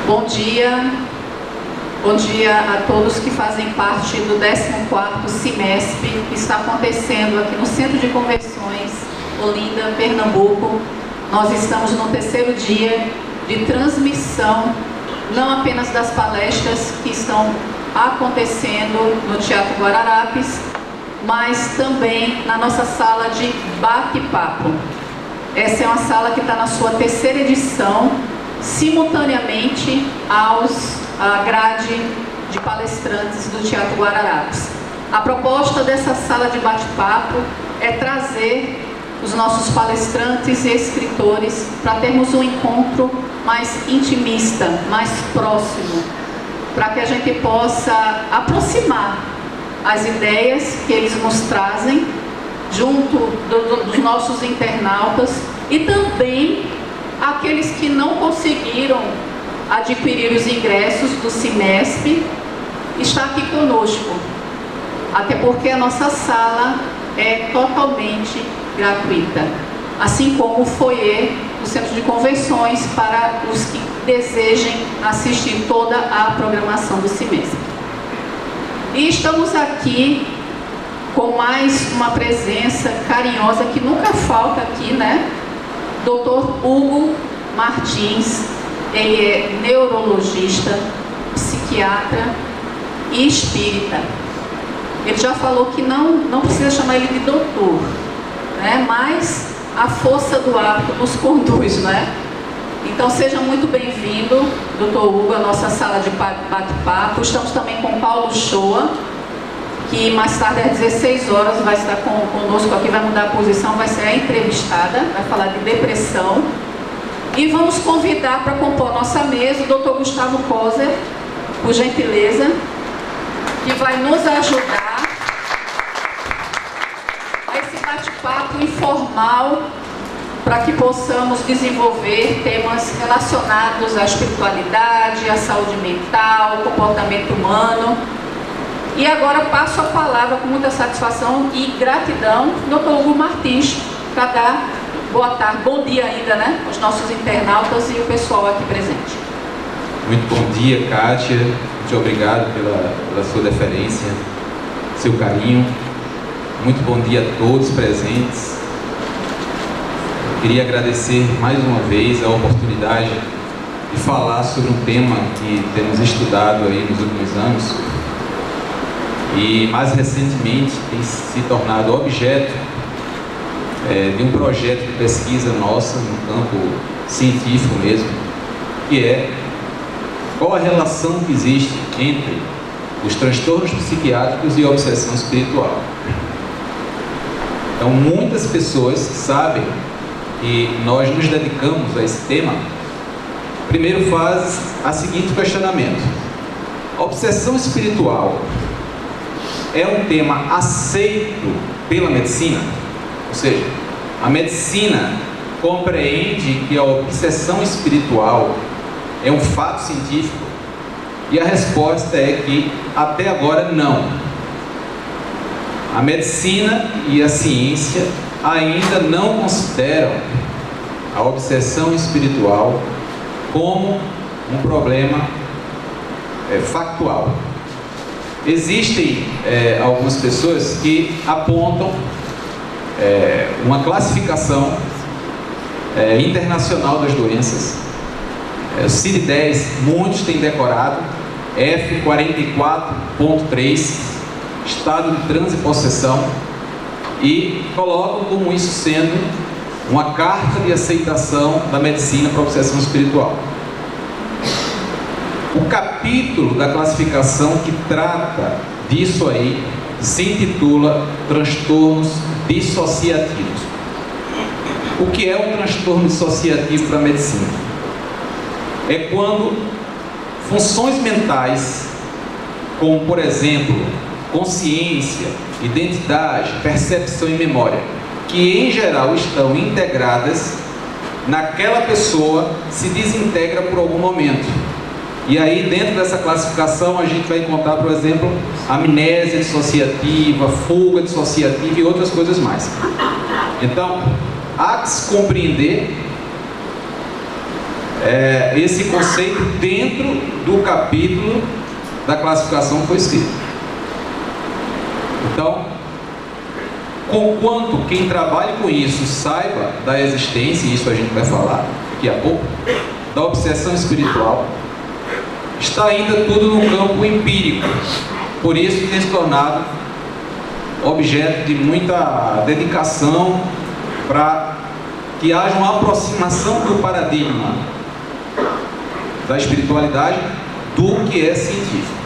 Bom dia a todos que fazem parte do 14º Cimesp, que está acontecendo aqui no Centro de Convenções, Olinda, Pernambuco. Nós estamos no 3º dia de transmissão, não apenas das palestras que estão acontecendo no Teatro Guararapes, mas também na nossa sala de bate-papo. Essa é uma sala que está na sua 3ª edição, simultaneamente à grade de palestrantes do Teatro Guararapes. A proposta dessa sala de bate-papo é trazer os nossos palestrantes e escritores para termos um encontro mais intimista, mais próximo, para que a gente possa aproximar as ideias que eles nos trazem junto dos nossos internautas e também aqueles que não conseguiram adquirir os ingressos do Cimesp, está aqui conosco, até porque a nossa sala é totalmente gratuita, assim como o foyer do Centro de Convenções para os que desejem assistir toda a programação do Cimesp. E estamos aqui com mais uma presença carinhosa que nunca falta aqui, né? Dr. Hugo Martins, ele é neurologista, psiquiatra e espírita. Ele já falou que não precisa chamar ele de doutor, né? Mas a força do hábito nos conduz, né? Então seja muito bem-vindo, Dr. Hugo, à nossa sala de bate-papo. Estamos também com Paulo Shoa, que mais tarde às 16 horas vai estar conosco aqui, vai mudar a posição, vai ser a entrevistada, vai falar de depressão. E vamos convidar para compor nossa mesa o Dr. Gustavo Koser, por gentileza, que vai nos ajudar a esse bate-papo informal, para que possamos desenvolver temas relacionados à espiritualidade, à saúde mental, ao comportamento humano. E agora passo a palavra com muita satisfação e gratidão, Dr. Hugo Martins, para dar boa tarde, bom dia ainda, né, aos nossos internautas e o pessoal aqui presente. Muito bom dia, Kátia. Muito obrigado pela sua deferência, seu carinho. Muito bom dia a todos presentes. Eu queria agradecer mais uma vez a oportunidade de falar sobre um tema que temos estudado aí nos últimos anos e mais recentemente tem se tornado objeto de um projeto de pesquisa nossa no campo científico mesmo, que é qual a relação que existe entre os transtornos psiquiátricos e a obsessão espiritual. Então, muitas pessoas sabem que nós nos dedicamos a esse tema. Primeiro faz o seguinte questionamento: a obsessão espiritual é um tema aceito pela medicina? Ou seja, a medicina compreende que a obsessão espiritual é um fato científico? E a resposta é que até agora não. A medicina e a ciência ainda não consideram a obsessão espiritual como um problema factual. Existem algumas pessoas que apontam uma classificação internacional das doenças, o CID-10, muitos têm decorado, F44.3, estado de transe e possessão, e colocam como isso sendo uma carta de aceitação da medicina para a obsessão espiritual. O capítulo da classificação que trata disso aí se intitula transtornos dissociativos. O que é um transtorno dissociativo para a medicina? É quando funções mentais, como por exemplo consciência, identidade, percepção e memória, que em geral estão integradas naquela pessoa, se desintegra por algum momento. E aí, dentro dessa classificação, a gente vai encontrar, por exemplo, amnésia dissociativa, fuga dissociativa e outras coisas mais. Então, há que se compreender esse conceito dentro do capítulo da classificação que foi escrito. Então, conquanto quem trabalha com isso saiba da existência, e isso a gente vai falar daqui a pouco, da obsessão espiritual, está ainda tudo no campo empírico. Por isso tem se tornado objeto de muita dedicação para que haja uma aproximação do paradigma da espiritualidade do que é científico.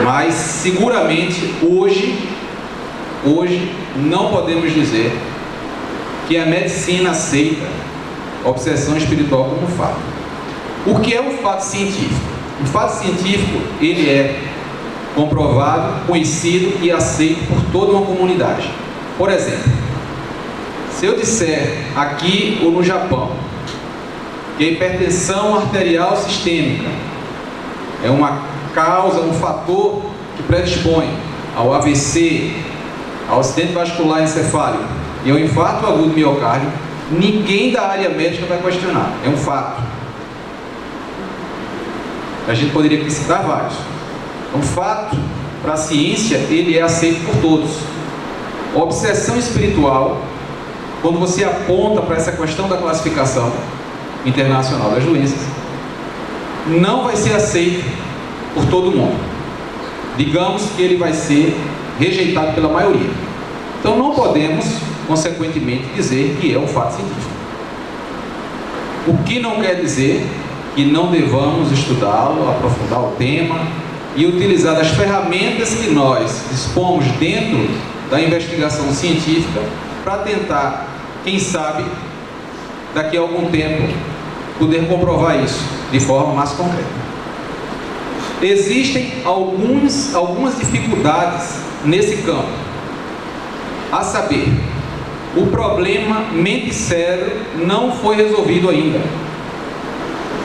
Mas seguramente hoje não podemos dizer que a medicina aceita a obsessão espiritual como fato. O que é um fato científico? O fato científico, ele é comprovado, conhecido e aceito por toda uma comunidade. Por exemplo, se eu disser aqui ou no Japão que a hipertensão arterial sistêmica é uma causa, um fator que predispõe ao AVC, ao acidente vascular encefálico e ao infarto agudo do miocárdio, ninguém da área médica vai questionar. É um fato. A gente poderia aqui citar vários. É um fato, para a ciência, ele é aceito por todos. A obsessão espiritual, quando você aponta para essa questão da classificação internacional das doenças, não vai ser aceito por todo mundo. Digamos que ele vai ser rejeitado pela maioria. Então não podemos, consequentemente, dizer que é um fato científico. O que não quer dizer que não devamos estudá-lo, aprofundar o tema e utilizar as ferramentas que nós dispomos dentro da investigação científica para tentar, quem sabe, daqui a algum tempo, poder comprovar isso de forma mais concreta. Existem algumas dificuldades nesse campo, a saber, o problema mente-cérebro não foi resolvido ainda.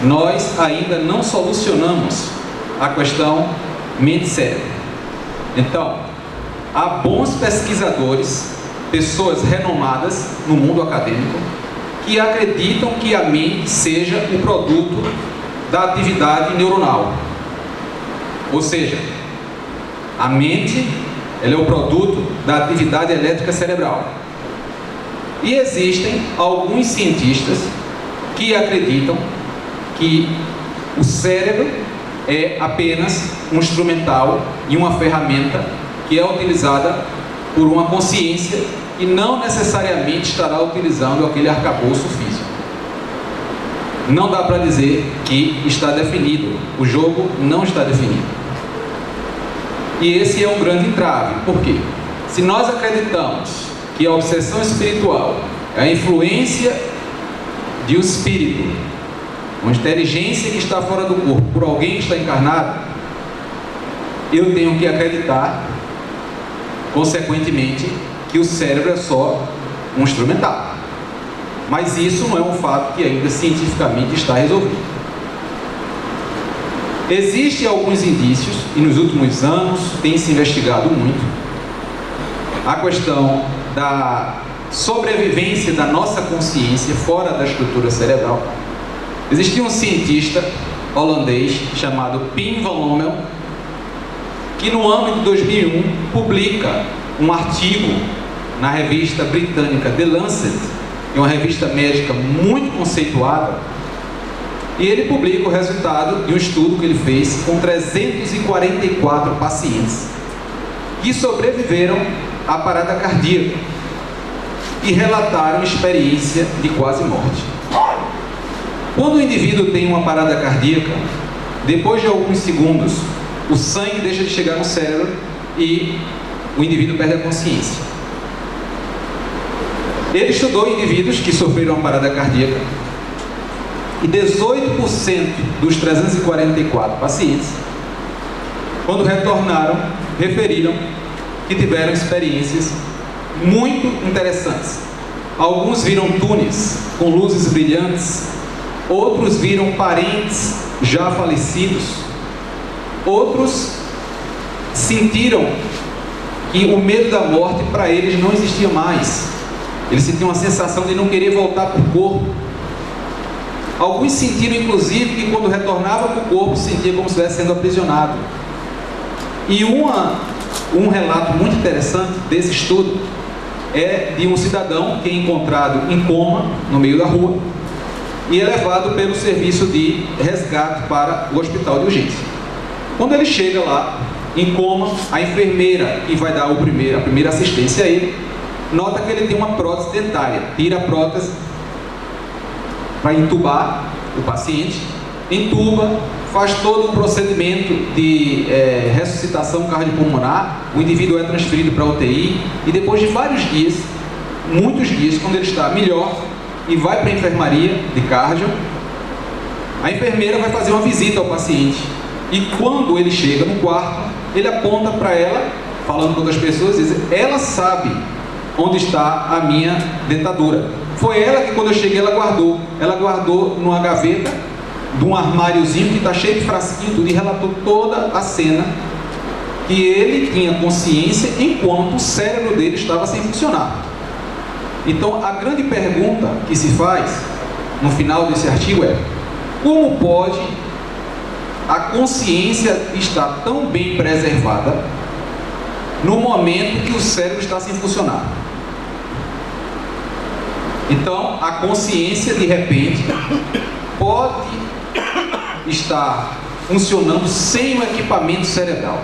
Nós ainda não solucionamos a questão mente-cérebro. Então, há bons pesquisadores, pessoas renomadas no mundo acadêmico, que acreditam que a mente seja o produto da atividade neuronal. Ou seja, a mente, ela é o produto da atividade elétrica cerebral. E existem alguns cientistas que acreditam que o cérebro é apenas um instrumental e uma ferramenta que é utilizada por uma consciência e não necessariamente estará utilizando aquele arcabouço físico. Não dá para dizer que está definido, o jogo não está definido. E esse é um grande entrave. Por quê? Se nós acreditamos que a obsessão espiritual é a influência de um espírito, uma inteligência que está fora do corpo, por alguém que está encarnado, eu tenho que acreditar, consequentemente, que o cérebro é só um instrumental. Mas isso não é um fato que ainda cientificamente está resolvido. Existem alguns indícios, e nos últimos anos tem se investigado muito, a questão da sobrevivência da nossa consciência fora da estrutura cerebral. Existia um cientista holandês chamado Pim van Lommel, que no ano de 2001 publica um artigo na revista britânica The Lancet, que é uma revista médica muito conceituada, e ele publica o resultado de um estudo que ele fez com 344 pacientes que sobreviveram à parada cardíaca e relataram experiência de quase morte. Quando o indivíduo tem uma parada cardíaca, depois de alguns segundos, o sangue deixa de chegar no cérebro e o indivíduo perde a consciência. Ele estudou indivíduos que sofreram uma parada cardíaca e 18% dos 344 pacientes, quando retornaram, referiram que tiveram experiências muito interessantes. Alguns viram túneis com luzes brilhantes, outros viram parentes já falecidos, outros sentiram que o medo da morte para eles não existia mais. Eles sentiam uma sensação de não querer voltar para o corpo. Alguns sentiram, inclusive, que quando retornava para o corpo, sentia como se estivesse sendo aprisionado. E um relato muito interessante desse estudo é de um cidadão que é encontrado em coma no meio da rua e é levado pelo serviço de resgate para o hospital de urgência. Quando ele chega lá, em coma, a enfermeira que vai dar a primeira assistência a ele, nota que ele tem uma prótese dentária, tira a prótese para entubar o paciente, entuba, faz todo o procedimento de ressuscitação cardiopulmonar, o indivíduo é transferido para a UTI e depois de vários dias, muitos dias, quando ele está melhor e vai para a enfermaria de cardio, a enfermeira vai fazer uma visita ao paciente e quando ele chega no quarto, ele aponta para ela, falando com outras pessoas, e diz: ela sabe onde está a minha dentadura. Foi ela que, quando eu cheguei, ela guardou numa gaveta de um armáriozinho que está cheio de frasquinho, tudo, e relatou toda a cena que ele tinha consciência enquanto o cérebro dele estava sem funcionar. Então, a grande pergunta que se faz no final desse artigo é: como pode a consciência estar tão bem preservada no momento que o cérebro está sem funcionar? Então, a consciência, de repente, pode estar funcionando sem o equipamento cerebral.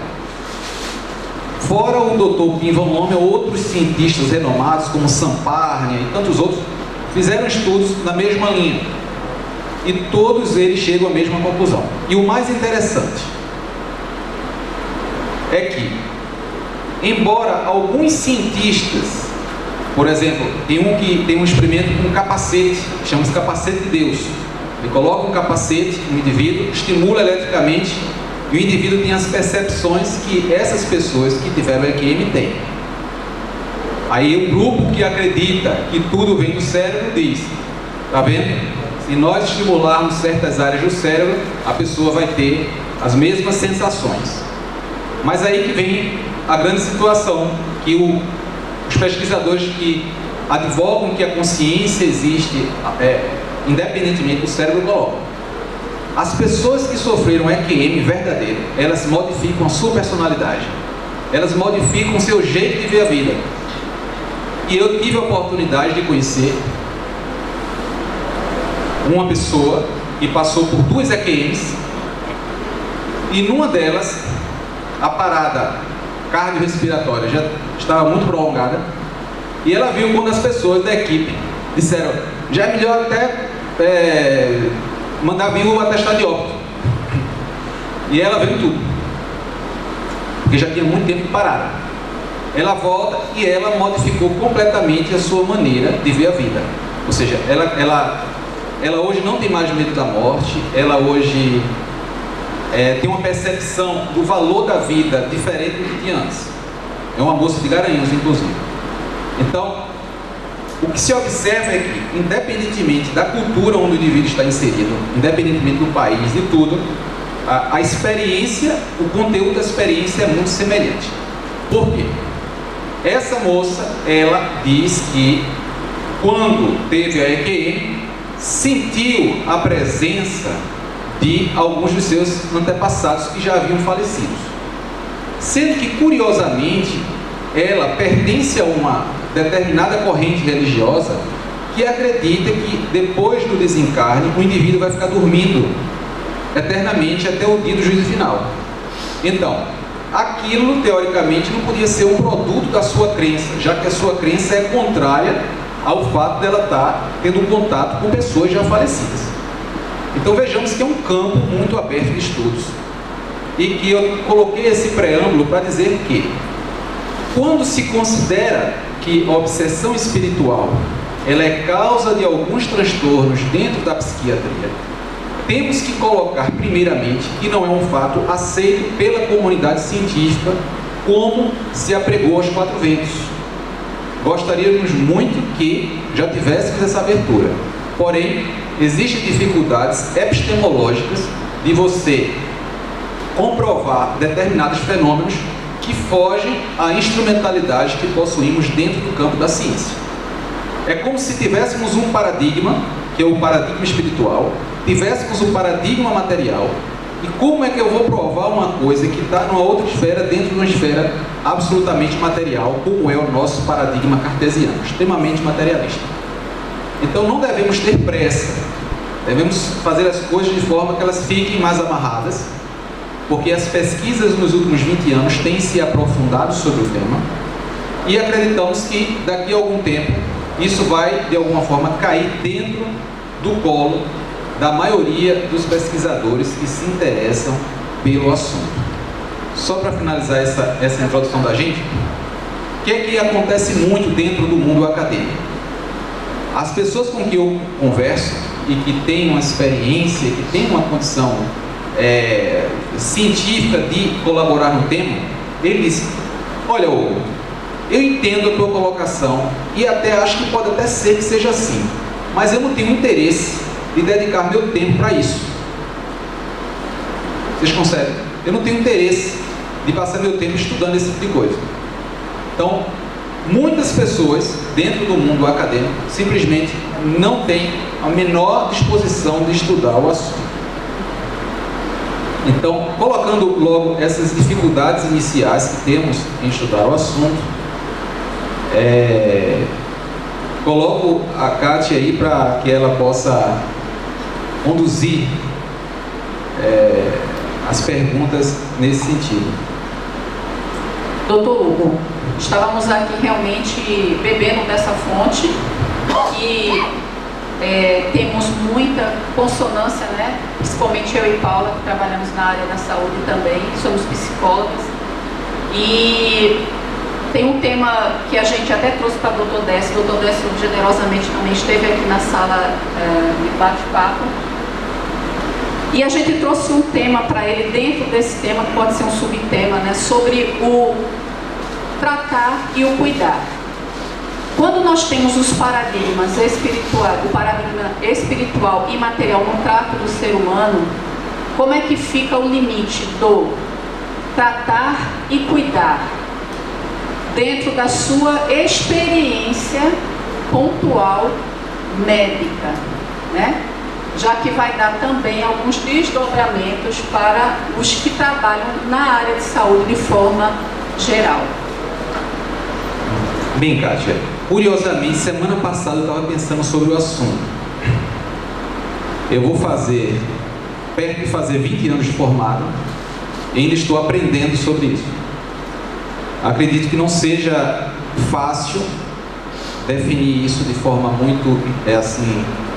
Fora o Dr. Pim Van Lommel, outros cientistas renomados, como Samparnia e tantos outros, fizeram estudos na mesma linha. E todos eles chegam à mesma conclusão. E o mais interessante é que, embora alguns cientistas, por exemplo, tem um experimento com um capacete, chama-se capacete de Deus. Ele coloca um capacete no indivíduo, estimula eletricamente, e o indivíduo tem as percepções que essas pessoas que tiveram EQM têm. Aí o grupo que acredita que tudo vem do cérebro diz: tá vendo? Se nós estimularmos certas áreas do cérebro, a pessoa vai ter as mesmas sensações. Mas aí que vem a grande situação, que os pesquisadores que advogam que a consciência existe independentemente do cérebro colocam. As pessoas que sofreram EQM verdadeiro, elas modificam a sua personalidade, elas modificam o seu jeito de ver a vida. E eu tive a oportunidade de conhecer uma pessoa que passou por 2 EQMs e numa delas a parada cardiorrespiratória já estava muito prolongada e ela viu quando as pessoas da equipe disseram: já é melhor até mandar vir o atestado de óbito. E ela viu tudo, porque já tinha muito tempo parada. Ela volta e ela modificou completamente a sua maneira de ver a vida. Ou seja, ela hoje não tem mais medo da morte, ela hoje tem uma percepção do valor da vida diferente do que tinha antes. É uma moça de Garanhuns, inclusive. Então, o que se observa é que, independentemente da cultura onde o indivíduo está inserido, independentemente do país, de tudo, a experiência, o conteúdo da experiência é muito semelhante. Por quê? Essa moça, ela diz que, quando teve a EQM, sentiu a presença de alguns dos seus antepassados que já haviam falecido. Sendo que, curiosamente, ela pertence a uma determinada corrente religiosa que acredita que, depois do desencarne, o indivíduo vai ficar dormindo eternamente até o dia do juízo final. Então, aquilo, teoricamente, não podia ser um produto da sua crença, já que a sua crença é contrária ao fato dela estar tendo um contato com pessoas já falecidas. Então vejamos que é um campo muito aberto de estudos e que eu coloquei esse preâmbulo para dizer que, quando se considera que a obsessão espiritual ela é causa de alguns transtornos dentro da psiquiatria, temos que colocar primeiramente que não é um fato aceito pela comunidade científica como se apregou aos 4 ventos. Gostaríamos muito que já tivéssemos essa abertura. Porém, existem dificuldades epistemológicas de você comprovar determinados fenômenos que fogem à instrumentalidade que possuímos dentro do campo da ciência. É como se tivéssemos um paradigma que é o paradigma espiritual, tivéssemos o paradigma material, e como é que eu vou provar uma coisa que está numa outra esfera, dentro de uma esfera absolutamente material, como é o nosso paradigma cartesiano, extremamente materialista. Então não devemos ter pressa, devemos fazer as coisas de forma que elas fiquem mais amarradas, porque as pesquisas nos últimos 20 anos têm se aprofundado sobre o tema, e acreditamos que daqui a algum tempo isso vai de alguma forma cair dentro do colo da maioria dos pesquisadores que se interessam pelo assunto. Só para finalizar essa introdução da gente, o que é que acontece muito dentro do mundo acadêmico? As pessoas com que eu converso e que têm uma experiência, que têm uma condição científica de colaborar no tema, eles dizem: olha, Hugo, eu entendo a tua colocação e até acho que pode até ser que seja assim, mas eu não tenho interesse de dedicar meu tempo para isso. Vocês conseguem? Eu não tenho interesse de passar meu tempo estudando esse tipo de coisa. Então, muitas pessoas dentro do mundo acadêmico simplesmente não têm a menor disposição de estudar o assunto. Então, colocando logo essas dificuldades iniciais que temos em estudar o assunto, coloco a Kátia aí para que ela possa conduzir as perguntas nesse sentido. Doutor Hugo, estávamos aqui realmente bebendo dessa fonte e temos muita consonância, né? Principalmente eu e Paula, que trabalhamos na área da saúde também, somos psicólogas, e tem um tema que a gente até trouxe para o Dr. Décio. O Dr. Décio generosamente também esteve aqui na sala de bate-papo. E a gente trouxe um tema para ele, dentro desse tema, que pode ser um subtema, né, sobre o tratar e o cuidar. Quando nós temos os paradigmas espirituais, o paradigma espiritual e material no trato do ser humano, como é que fica o limite do tratar e cuidar dentro da sua experiência pontual médica, né? Já que vai dar também alguns desdobramentos para os que trabalham na área de saúde de forma geral. Bem, Kátia, curiosamente, semana passada eu estava pensando sobre o assunto. Eu vou fazer, perto de fazer 20 anos de formado, e ainda estou aprendendo sobre isso. Acredito que não seja fácil definir isso de forma muito,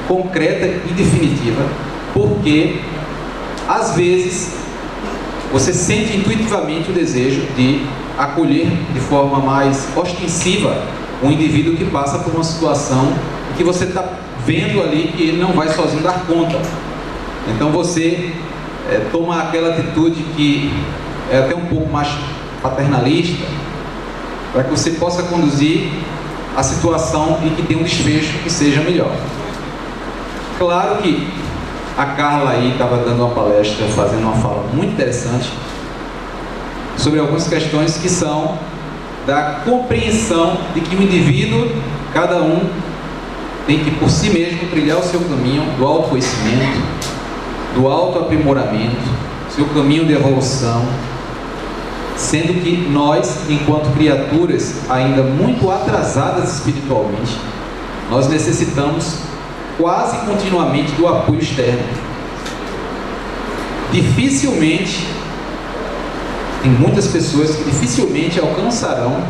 concreta e definitiva, porque às vezes você sente intuitivamente o desejo de acolher de forma mais ostensiva um indivíduo que passa por uma situação que você está vendo ali que ele não vai sozinho dar conta. Então você toma aquela atitude que é até um pouco mais paternalista, para que você possa conduzir a situação e que tenha um desfecho que seja melhor. Claro que a Carla aí estava dando uma palestra, fazendo uma fala muito interessante sobre algumas questões que são da compreensão de que o indivíduo, cada um, tem que por si mesmo trilhar o seu caminho do autoconhecimento, do autoaprimoramento, seu caminho de evolução, sendo que nós, enquanto criaturas ainda muito atrasadas espiritualmente, nós necessitamos quase continuamente do apoio externo. Dificilmente, tem muitas pessoas que dificilmente alcançarão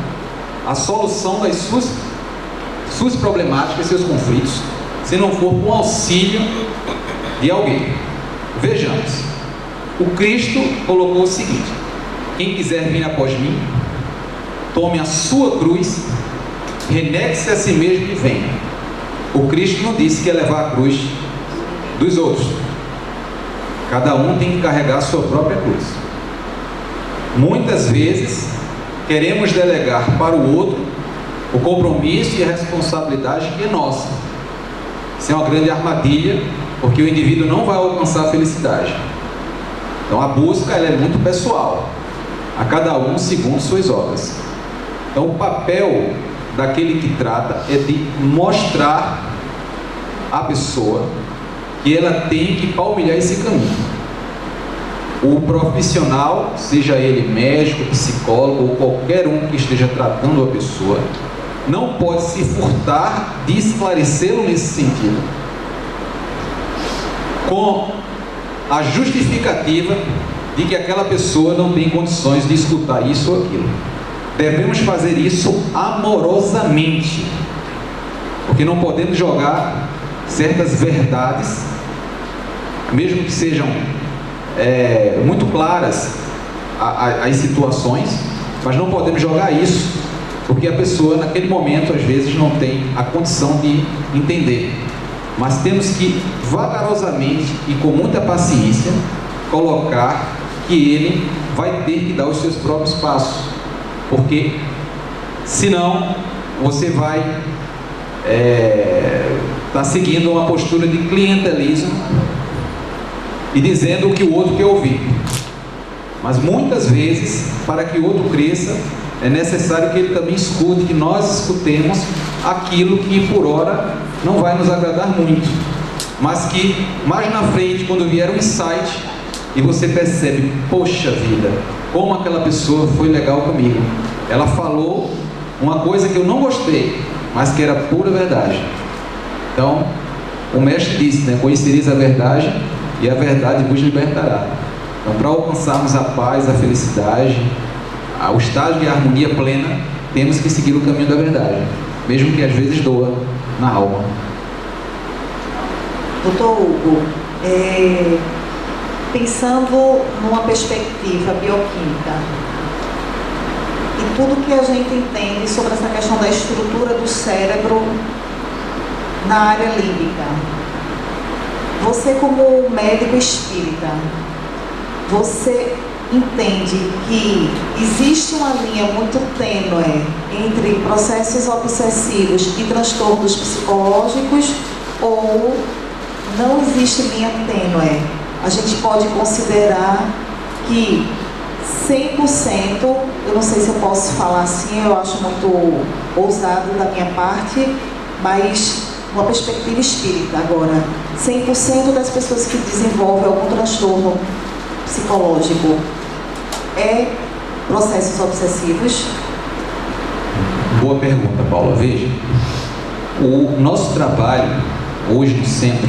a solução das suas problemáticas, seus conflitos, se não for com o auxílio de alguém. Vejamos, o Cristo colocou o seguinte: quem quiser vir após mim, tome a sua cruz, renegue-se a si mesmo e venha. O Cristo não disse que ia levar a cruz dos outros. Cada um tem que carregar a sua própria cruz. Muitas vezes queremos delegar para o outro o compromisso e a responsabilidade que é nossa. Isso é uma grande armadilha, porque o indivíduo não vai alcançar a felicidade. Então a busca ela é muito pessoal, a cada um segundo suas obras. Então o papel daquele que trata é de mostrar à pessoa que ela tem que palmilhar esse caminho. O profissional, seja ele médico, psicólogo ou qualquer um que esteja tratando a pessoa, não pode se furtar de esclarecê-lo nesse sentido, com a justificativa de que aquela pessoa não tem condições de escutar isso ou aquilo. Devemos fazer isso amorosamente, porque não podemos jogar certas verdades, mesmo que sejam muito claras as situações, mas não podemos jogar isso, porque a pessoa naquele momento às vezes não tem a condição de entender. Mas temos que vagarosamente e com muita paciência colocar que ele vai ter que dar os seus próprios passos, porque senão você vai estar seguindo uma postura de clientelismo e dizendo o que o outro quer ouvir. Mas muitas vezes, para que o outro cresça, é necessário que ele também escute, que nós escutemos aquilo que por hora não vai nos agradar muito, mas que mais na frente, quando vier um insight e você percebe, poxa vida, como aquela pessoa foi legal comigo, ela falou uma coisa que eu não gostei, mas que era pura verdade. Então o mestre disse, né, conhecereis a verdade e a verdade vos libertará. Então, para alcançarmos a paz, a felicidade, o estágio de harmonia plena, temos que seguir o caminho da verdade, mesmo que às vezes doa na alma. Doutor Hugo, pensando numa perspectiva bioquímica e tudo que a gente entende sobre essa questão da estrutura do cérebro na área límbica, você como médico espírita, você entende que existe uma linha muito tênue entre processos obsessivos e transtornos psicológicos, ou não existe linha tênue? A gente pode considerar que 100%, eu não sei se eu posso falar assim, eu acho muito ousado da minha parte, mas uma perspectiva espírita agora, 100% das pessoas que desenvolvem algum transtorno psicológico processos obsessivos? Boa pergunta, Paula. Veja, o nosso trabalho hoje no centro,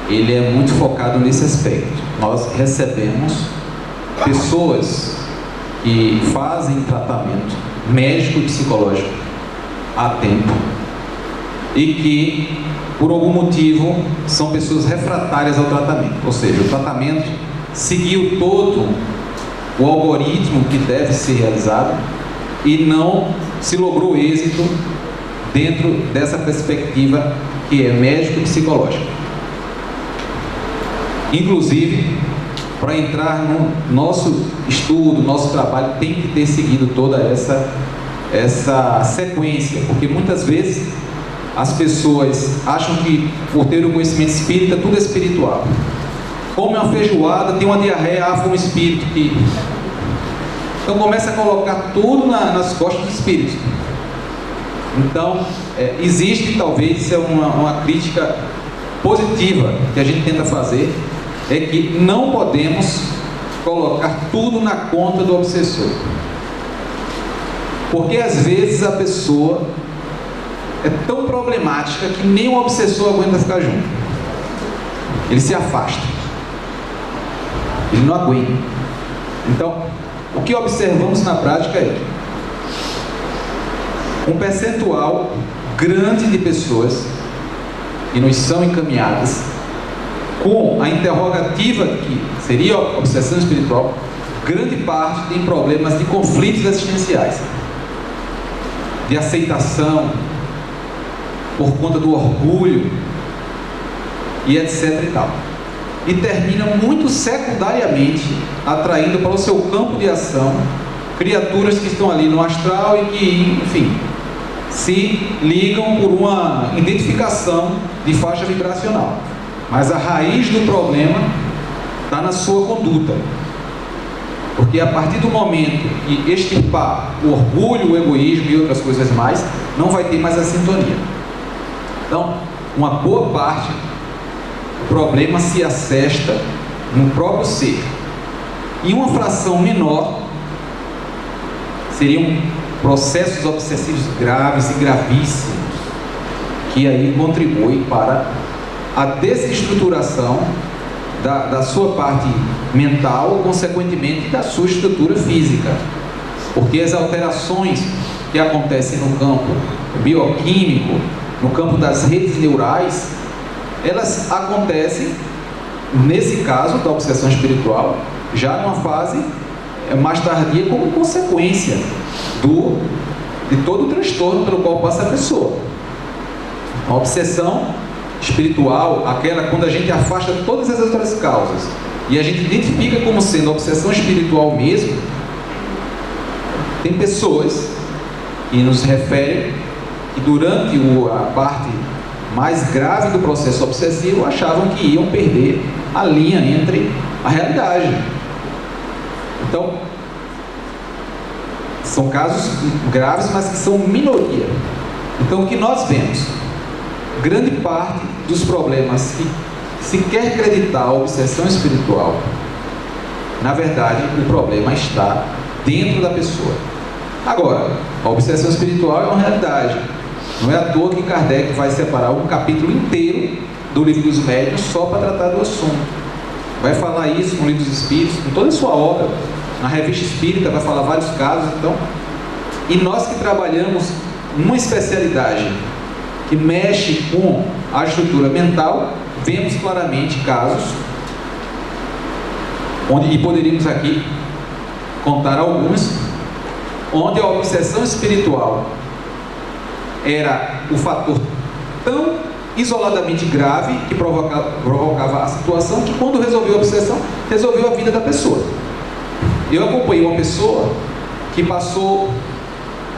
ele é muito focado nesse aspecto. Nós recebemos pessoas que fazem tratamento médico e psicológico há tempo e que, por algum motivo, são pessoas refratárias ao tratamento, ou seja, o tratamento seguiu todo o algoritmo que deve ser realizado e não se logrou êxito dentro dessa perspectiva que é médico e psicológica. Inclusive, para entrar no nosso estudo, nosso trabalho, tem que ter seguido toda essa sequência, porque muitas vezes as pessoas acham que por ter o conhecimento espírita tudo é espiritual. Come uma feijoada, tem uma diarreia, foi um espírito que... Então começa a colocar tudo nas costas do espírito. Então existe, talvez, isso é uma crítica positiva que a gente tenta fazer, é que não podemos colocar tudo na conta do obsessor, porque às vezes a pessoa é tão problemática que nem o obsessor aguenta ficar junto, ele se afasta, ele não aguenta. Então o que observamos na prática é um percentual grande de pessoas que nos são encaminhadas com a interrogativa que seria a obsessão espiritual. Grande parte tem problemas de conflitos existenciais, de aceitação, por conta do orgulho e etc e tal, e termina muito secundariamente atraindo para o seu campo de ação criaturas que estão ali no astral e que, enfim, se ligam por uma identificação de faixa vibracional, mas a raiz do problema está na sua conduta, porque a partir do momento que extirpar o orgulho, o egoísmo e outras coisas mais, não vai ter mais a sintonia. Então, uma boa parte, o problema se assesta no próprio ser. E uma fração menor seriam processos obsessivos graves e gravíssimos, que aí contribuem para a desestruturação da sua parte mental, consequentemente da sua estrutura física. Porque as alterações que acontecem no campo bioquímico, no campo das redes neurais, elas acontecem, nesse caso da obsessão espiritual, já numa fase mais tardia, como consequência de todo o transtorno pelo qual passa a pessoa. A obsessão espiritual, aquela quando a gente afasta todas as outras causas e a gente identifica como sendo a obsessão espiritual mesmo, tem pessoas que nos referem que durante a parte mais grave do processo obsessivo achavam que iam perder a linha entre a realidade. Então, são casos graves, mas que são minoria. Então, o que nós vemos? Grande parte dos problemas que se quer acreditar a obsessão espiritual, na verdade, o problema está dentro da pessoa. Agora, a obsessão espiritual é uma realidade. Não é à toa que Kardec vai separar um capítulo inteiro do Livro dos Médiuns só para tratar do assunto. Vai falar isso no Livro dos Espíritos, em toda a sua obra. Na Revista Espírita vai falar vários casos. Então, e nós que trabalhamos numa especialidade que mexe com a estrutura mental, vemos claramente casos onde, e poderíamos aqui contar alguns, onde a obsessão espiritual era o fator tão isoladamente grave que provocava a situação, que quando resolveu a obsessão, resolveu a vida da pessoa. Eu acompanhei uma pessoa que passou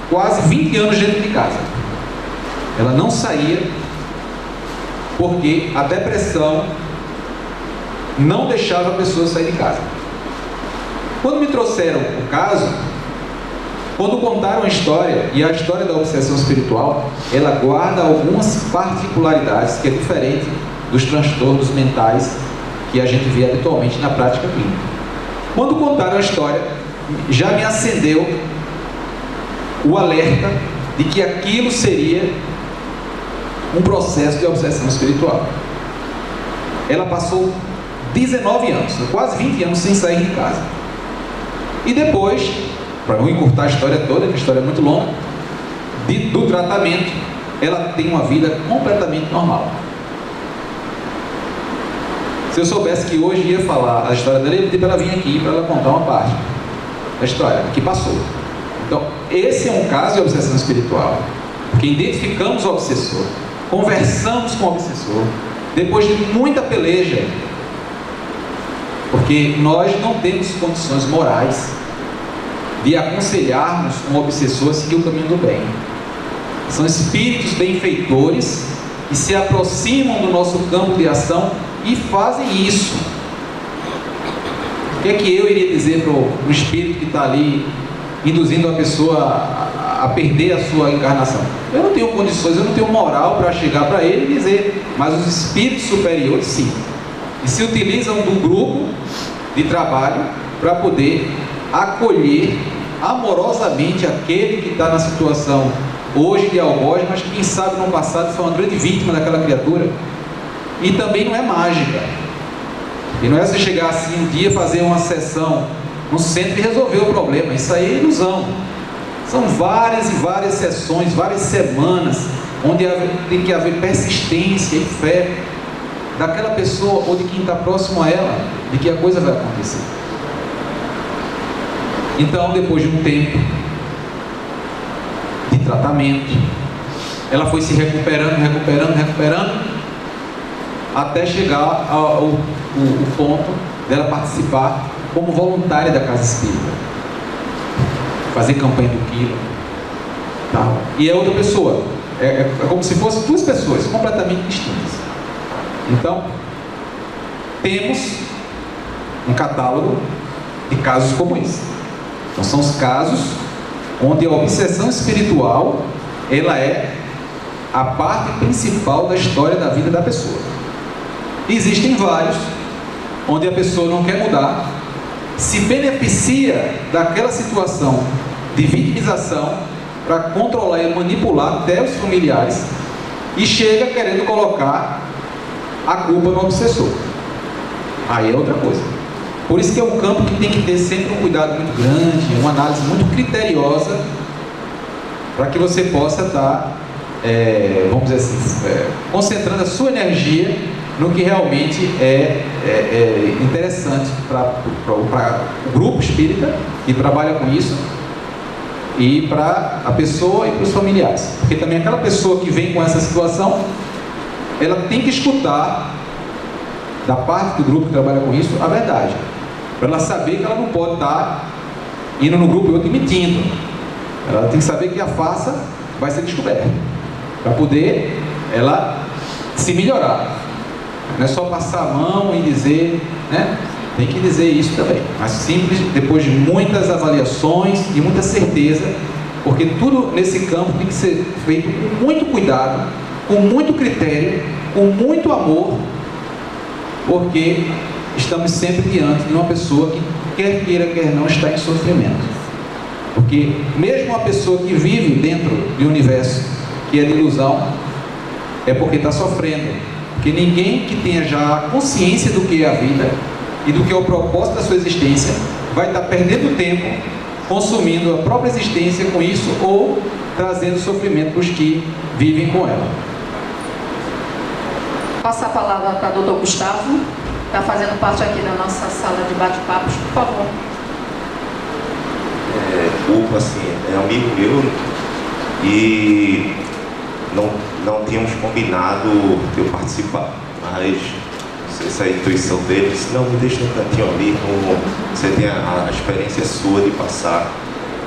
quase 20 anos dentro de casa. Ela não saía porque a depressão não deixava a pessoa sair de casa. Quando me trouxeram o caso, quando contaram a história, e a história da obsessão espiritual, ela guarda algumas particularidades que é diferente dos transtornos mentais que a gente vê habitualmente na prática clínica. Quando contaram a história, já me acendeu o alerta de que aquilo seria um processo de obsessão espiritual. Ela passou 19 anos, quase 20 anos sem sair de casa. E depois, para não encurtar a história toda, que a história é muito longa, do tratamento, ela tem uma vida completamente normal. Se eu soubesse que hoje ia falar a história dela, eu ia pedir para ela vir aqui para ela contar uma parte da história que passou. Então, esse é um caso de obsessão espiritual, porque identificamos o obsessor, conversamos com o obsessor, depois de muita peleja, porque nós não temos condições morais de aconselharmos um obsessor a seguir o caminho do bem. São espíritos benfeitores que se aproximam do nosso campo de ação e fazem isso. O que é que eu iria dizer para o espírito que está ali induzindo a pessoa a perder a sua encarnação? Eu não tenho condições, eu não tenho moral para chegar para ele e dizer, mas os espíritos superiores sim, e se utilizam do grupo de trabalho para poder acolher amorosamente aquele que está na situação hoje de algoz, mas que quem sabe no passado foi uma grande vítima daquela criatura. E também não é mágica, e não é você chegar assim um dia, fazer uma sessão no centro e resolver o problema. Isso aí é ilusão. São várias e várias sessões, várias semanas, onde tem que haver persistência e fé daquela pessoa ou de quem está próximo a ela, de que a coisa vai acontecer. Então, depois de um tempo de tratamento, ela foi se recuperando, até chegar ao ponto dela participar como voluntária da Casa Espírita, fazer campanha do quilo, tá? E é outra pessoa, é como se fossem duas pessoas completamente distintas. Então, temos um catálogo de casos como esse. Então, são os casos onde a obsessão espiritual ela é a parte principal da história da vida da pessoa. Existem vários onde a pessoa não quer mudar, se beneficia daquela situação de vitimização para controlar e manipular até os familiares e chega querendo colocar a culpa no obsessor. Aí é outra coisa. Por isso que é um campo que tem que ter sempre um cuidado muito grande, uma análise muito criteriosa, para que você possa estar, vamos dizer assim, concentrando a sua energia no que realmente é interessante para o grupo espírita que trabalha com isso, e para a pessoa e para os familiares. Porque também aquela pessoa que vem com essa situação, ela tem que escutar da parte do grupo que trabalha com isso a verdade, para ela saber que ela não pode estar indo no grupo e outro mentindo. Ela tem que saber que a farsa vai ser descoberta, para poder ela se melhorar. Não é só passar a mão e dizer, né? Tem que dizer isso também, mas simples, depois de muitas avaliações e muita certeza, porque tudo nesse campo tem que ser feito com muito cuidado, com muito critério, com muito amor, porque estamos sempre diante de uma pessoa que, quer queira, quer não, está em sofrimento. Porque mesmo uma pessoa que vive dentro de um universo que é de ilusão, é porque está sofrendo. Porque ninguém que tenha já a consciência do que é a vida e do que é o propósito da sua existência vai estar perdendo tempo consumindo a própria existência com isso ou trazendo sofrimento para os que vivem com ela. Passar a palavra para o Dr. Gustavo, está fazendo parte aqui da nossa sala de bate-papos, por favor. Hugo, assim, é amigo meu e não tínhamos combinado de eu participar, mas essa intuição dele disse, não, me deixa no cantinho ali, você tem a experiência sua de passar.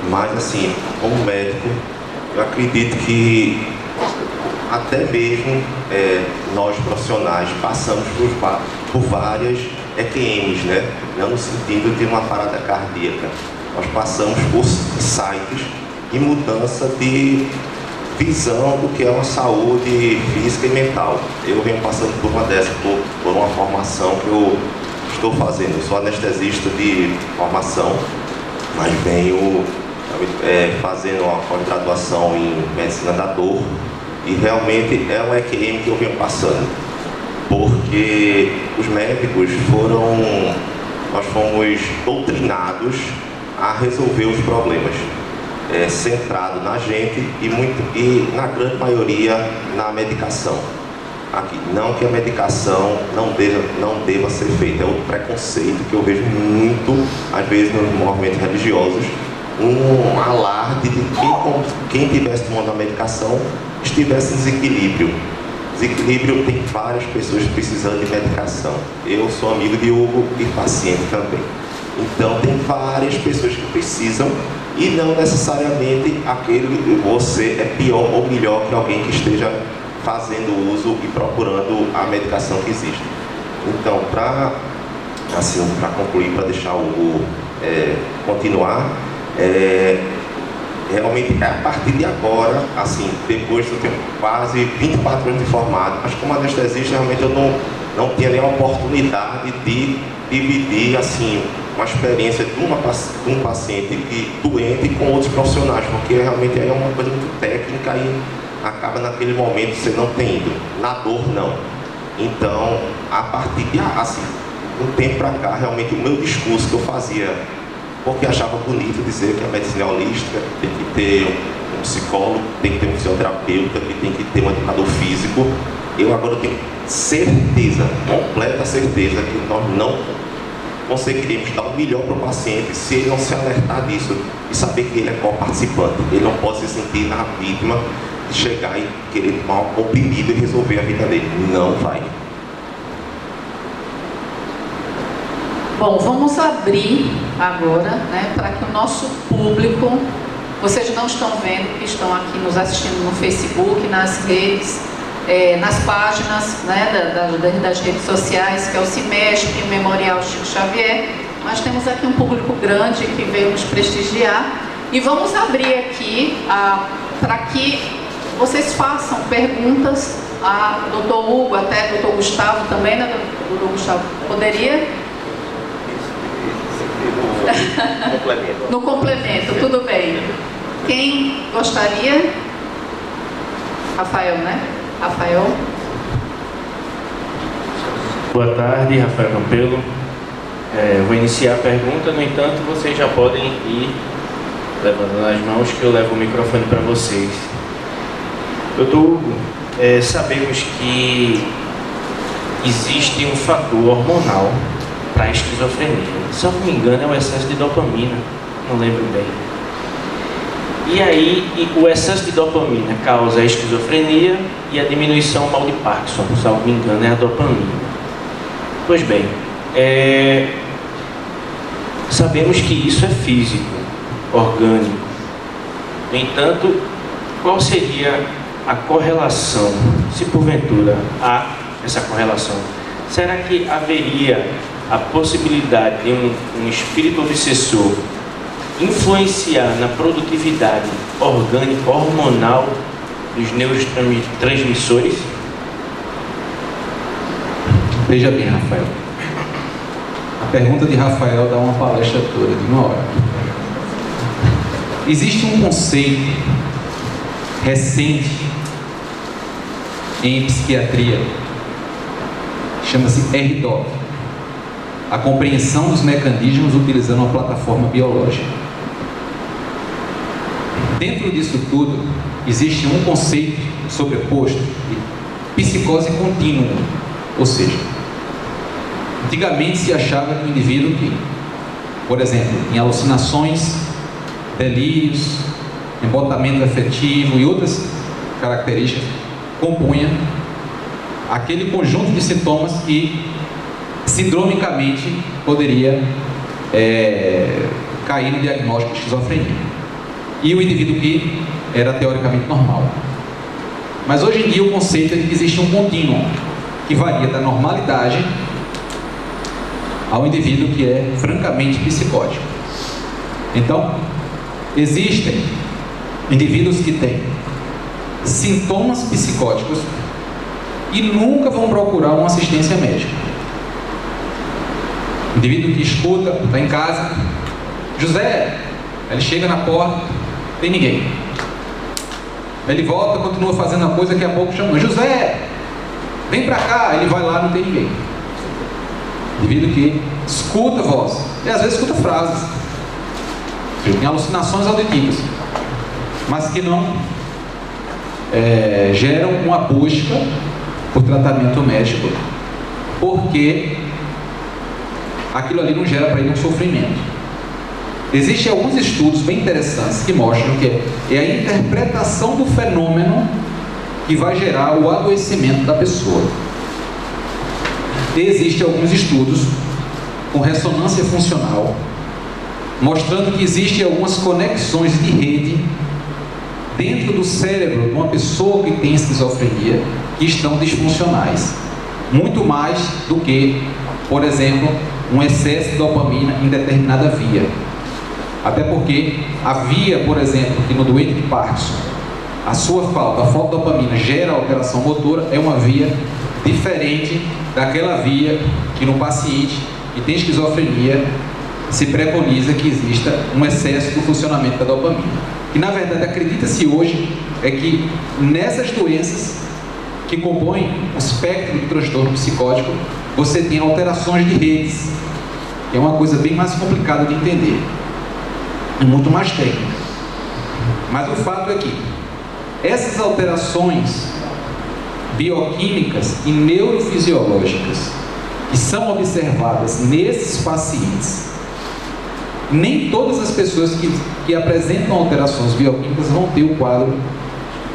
Mas assim, como médico, eu acredito que até mesmo nós profissionais passamos por várias EQMs, né? Não no sentido de uma parada cardíaca. Nós passamos por sites de mudança de visão do que é uma saúde física e mental. Eu venho passando por uma dessas, por uma formação que eu estou fazendo. Eu sou anestesista de formação, mas venho fazendo uma pós-graduação em medicina da dor, e realmente é um EQM que eu venho passando, porque os médicos nós fomos doutrinados a resolver os problemas, centrado na gente e na grande maioria na medicação. Aqui, não que a medicação não deva ser feita, é outro preconceito que eu vejo muito, às vezes, nos movimentos religiosos, um alarde de quem estivesse tomando a medicação estivesse em desequilíbrio. Desequilíbrio, tem várias pessoas precisando de medicação. Eu sou amigo de Hugo e paciente também. Então, tem várias pessoas que precisam e não necessariamente você é pior ou melhor que alguém que esteja fazendo uso e procurando a medicação que existe. Então, para concluir, para deixar o Hugo continuar, realmente a partir de agora, assim, depois eu tenho quase 24 anos de formado, mas como anestesista realmente eu não tinha nenhuma oportunidade de dividir assim uma experiência de um paciente doente com outros profissionais, porque realmente é uma coisa muito técnica e acaba naquele momento você não tendo, na dor não. Então, a partir de um tempo para cá, realmente o meu discurso que eu fazia, porque achava bonito dizer que a medicina é holística, tem que ter um psicólogo, tem que ter um fisioterapeuta, que tem que ter um educador físico. Eu agora tenho certeza, completa certeza, que nós não conseguiremos dar o melhor para o paciente se ele não se alertar disso e saber que ele é co-participante. Ele não pode se sentir na vítima de chegar e querer tomar um comprimido e resolver a vida dele. Não vai. Bom, vamos abrir agora, né, para que o nosso público, vocês não estão vendo, que estão aqui nos assistindo no Facebook, nas redes, nas páginas, né, das redes sociais, que é o CIMESP, o Memorial Chico Xavier, mas temos aqui um público grande que veio nos prestigiar, e vamos abrir aqui para que vocês façam perguntas a doutor Hugo, até doutor Gustavo também, né? Doutor Gustavo poderia? No complemento, tudo bem. Quem gostaria? Rafael, né? Rafael. Boa tarde, Rafael Campelo. Vou iniciar a pergunta, no entanto, vocês já podem ir levantando as mãos que eu levo o microfone para vocês. Doutor Hugo, sabemos que existe um fator hormonal para a esquizofrenia. Se eu não me engano, é o excesso de dopamina, não lembro bem. E aí, o excesso de dopamina causa a esquizofrenia e a diminuição mal de Parkinson, se eu não me engano, é a dopamina. Pois bem, sabemos que isso é físico, orgânico. No entanto, qual seria a correlação, se porventura há essa correlação? Será que haveria a possibilidade de um espírito obsessor influenciar na produtividade orgânica, hormonal dos neurotransmissores? Veja bem, Rafael. A pergunta de Rafael dá uma palestra toda de 1 hora. Existe um conceito recente em psiquiatria, chama-se RDoC, a compreensão dos mecanismos utilizando uma plataforma biológica. Dentro disso tudo, existe um conceito sobreposto de psicose contínua, ou seja, antigamente se achava que o indivíduo que, por exemplo, em alucinações, delírios, embotamento afetivo e outras características, compunha aquele conjunto de sintomas que sindromicamente poderia cair no diagnóstico de esquizofrenia. E o indivíduo que era teoricamente normal. Mas hoje em dia o conceito é de que existe um contínuo que varia da normalidade ao indivíduo que é francamente psicótico. Então, existem indivíduos que têm sintomas psicóticos e nunca vão procurar uma assistência médica. Indivíduo que escuta, está em casa, José, ele chega na porta, não tem ninguém. Ele volta, continua fazendo a coisa, daqui a pouco chama, José, vem pra cá, ele vai lá, não tem ninguém. Indivíduo que escuta voz, e às vezes escuta frases, tem alucinações auditivas, mas que não geram uma busca por tratamento médico, porque aquilo ali não gera para ele um sofrimento. Existem alguns estudos bem interessantes que mostram que é a interpretação do fenômeno que vai gerar o adoecimento da pessoa. Existem alguns estudos com ressonância funcional mostrando que existem algumas conexões de rede dentro do cérebro de uma pessoa que tem esquizofrenia que estão disfuncionais, muito mais do que, por exemplo, um excesso de dopamina em determinada via. Até porque a via, por exemplo, que no doente de Parkinson, a sua falta, a falta de dopamina gera alteração motora, é uma via diferente daquela via que no paciente que tem esquizofrenia se preconiza que exista um excesso do funcionamento da dopamina. E na verdade acredita-se hoje é que nessas doenças que compõem o espectro do transtorno psicótico, você tem alterações de redes, que é uma coisa bem mais complicada de entender, e muito mais técnica. Mas o fato é que essas alterações bioquímicas e neurofisiológicas que são observadas nesses pacientes, nem todas as pessoas que apresentam alterações bioquímicas vão ter o quadro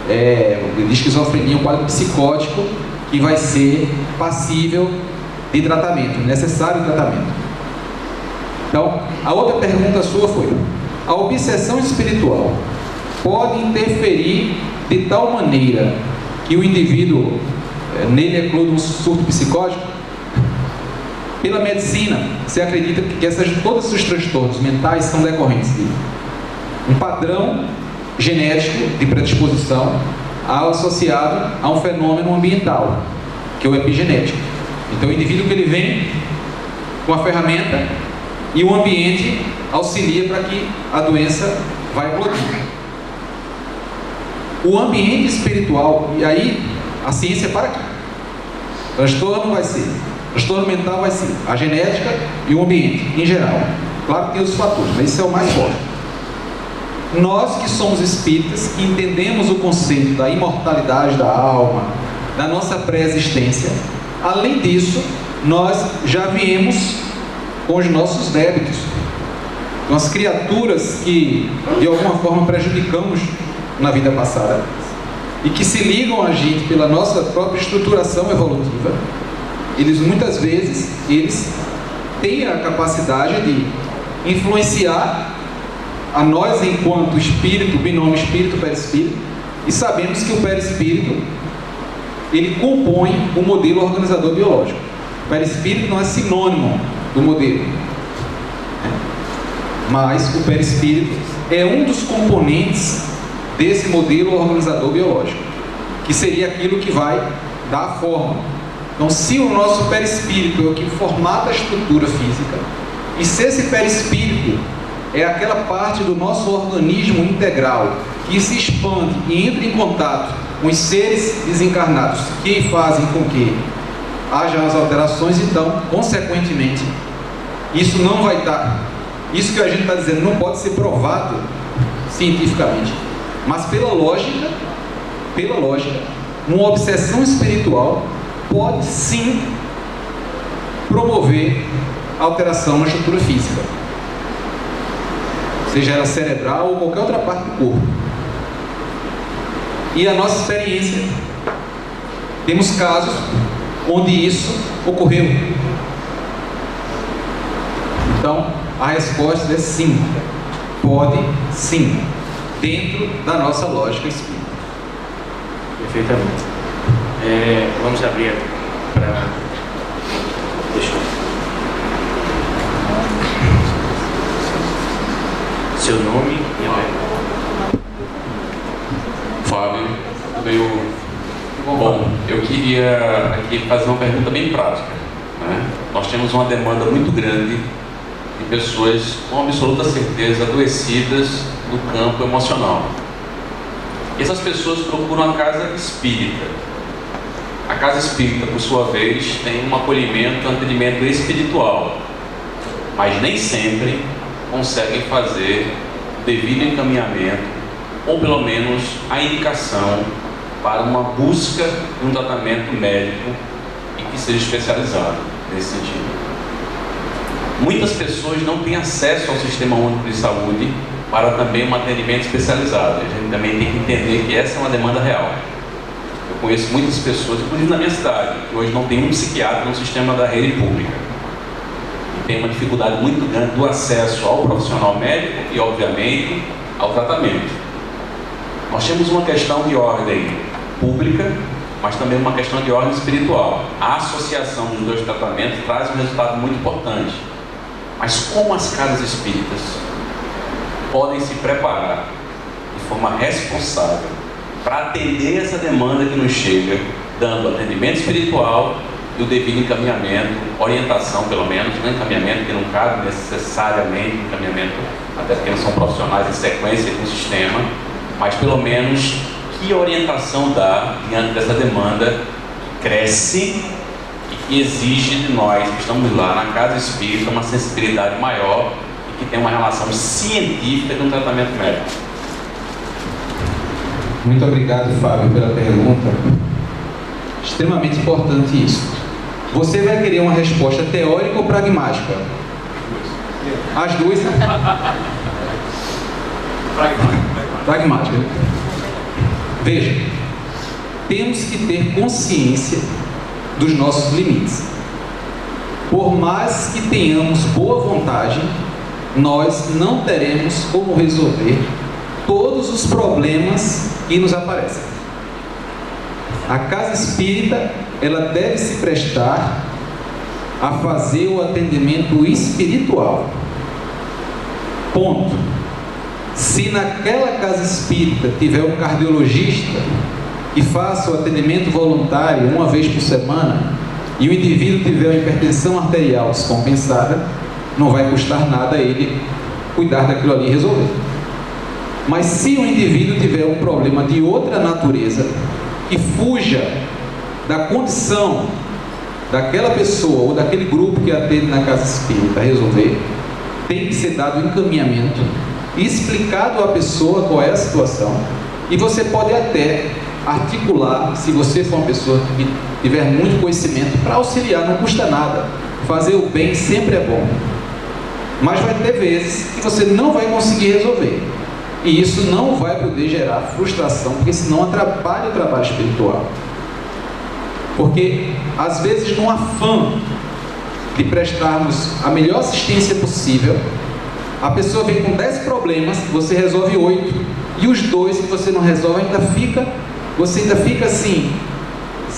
de esquizofrenia, um quadro psicótico que vai ser passível de tratamento, necessário tratamento. Então, a outra pergunta sua foi: a obsessão espiritual pode interferir de tal maneira que o indivíduo nele ecloda um surto psicótico? Pela medicina, se acredita que todos os transtornos mentais são decorrentes de um padrão genético de predisposição associado a um fenômeno ambiental, que é o epigenético. Então, o indivíduo que ele vem com a ferramenta e o ambiente auxilia para que a doença vá evoluindo. O ambiente espiritual, e aí a ciência para aqui. Transtorno vai ser, transtorno mental vai ser a genética e o ambiente em geral. Claro que tem outros fatores, mas esse é o mais forte. Nós que somos espíritas, que entendemos o conceito da imortalidade da alma, da nossa pré-existência, além disso, nós já viemos com os nossos débitos, com as criaturas que de alguma forma prejudicamos na vida passada e que se ligam a gente pela nossa própria estruturação evolutiva. Eles muitas vezes têm a capacidade de influenciar a nós enquanto espírito, binômio espírito-perispírito, e sabemos que o perispírito ele compõe o modelo organizador biológico. O perispírito não é sinônimo do modelo, mas o perispírito é um dos componentes desse modelo organizador biológico, que seria aquilo que vai dar a forma. Então, se o nosso perispírito é o que formata a estrutura física, e se esse perispírito é aquela parte do nosso organismo integral que se expande e entra em contato com os seres desencarnados que fazem com que haja as alterações, então, consequentemente, isso não vai estar... Isso que a gente está dizendo não pode ser provado cientificamente, mas pela lógica, uma obsessão espiritual pode sim promover alteração na estrutura física, seja ela cerebral ou qualquer outra parte do corpo. E a nossa experiência, temos casos onde isso ocorreu. Então, a resposta é sim, pode sim, dentro da nossa lógica espírita. Perfeitamente. Vamos abrir para... Deixa eu... Seu nome e a pergunta. Fábio, bom, eu queria aqui fazer uma pergunta bem prática, né? Nós temos uma demanda muito grande de pessoas com absoluta certeza adoecidas no campo emocional. E essas pessoas procuram a casa espírita. A casa espírita, por sua vez, tem um acolhimento, um atendimento espiritual, mas nem sempre conseguem fazer o devido encaminhamento ou pelo menos a indicação para uma busca de um tratamento médico e que seja especializado nesse sentido. Muitas pessoas não têm acesso ao Sistema Único de Saúde para também um atendimento especializado. A gente também tem que entender que essa é uma demanda real. Eu conheço muitas pessoas, inclusive na minha cidade, que hoje não tem um psiquiatra no sistema da rede pública. E tem uma dificuldade muito grande do acesso ao profissional médico e, obviamente, ao tratamento. Nós temos uma questão de ordem pública, mas também uma questão de ordem espiritual. A associação dos dois tratamentos traz um resultado muito importante. Mas como as casas espíritas podem se preparar de forma responsável para atender essa demanda que nos chega, dando atendimento espiritual e o devido encaminhamento, orientação pelo menos, não encaminhamento, que não cabe necessariamente encaminhamento, até porque não são profissionais em sequência com o sistema, mas pelo menos que orientação dá diante dessa demanda que cresce e que exige de nós que estamos lá na casa espírita uma sensibilidade maior e que tem uma relação científica de um tratamento médico. Muito obrigado, Fábio, pela pergunta. Extremamente importante isso. Você vai querer uma resposta teórica ou pragmática? As duas. Pragmática. Veja, temos que ter consciência dos nossos limites. Por mais que tenhamos boa vontade, nós não teremos como resolver todos os problemas que nos aparecem. A casa espírita, ela deve se prestar a fazer o atendimento espiritual. Ponto. Se naquela casa espírita tiver um cardiologista, que faça o atendimento voluntário uma vez por semana e o indivíduo tiver uma hipertensão arterial descompensada, não vai custar nada a ele cuidar daquilo ali e resolver. Mas se o indivíduo tiver um problema de outra natureza, que fuja da condição daquela pessoa ou daquele grupo que atende na casa espírita resolver, tem que ser dado um encaminhamento, explicado à pessoa qual é a situação, e você pode até articular, se você for uma pessoa que tiver muito conhecimento, para auxiliar, não custa nada. Fazer o bem sempre é bom. Mas vai ter vezes que você não vai conseguir resolver. E isso não vai poder gerar frustração, porque senão atrapalha o trabalho espiritual. Porque, às vezes, no afã de prestarmos a melhor assistência possível, a pessoa vem com 10 problemas, você resolve 8, e os 2 que você não resolve você ainda fica assim,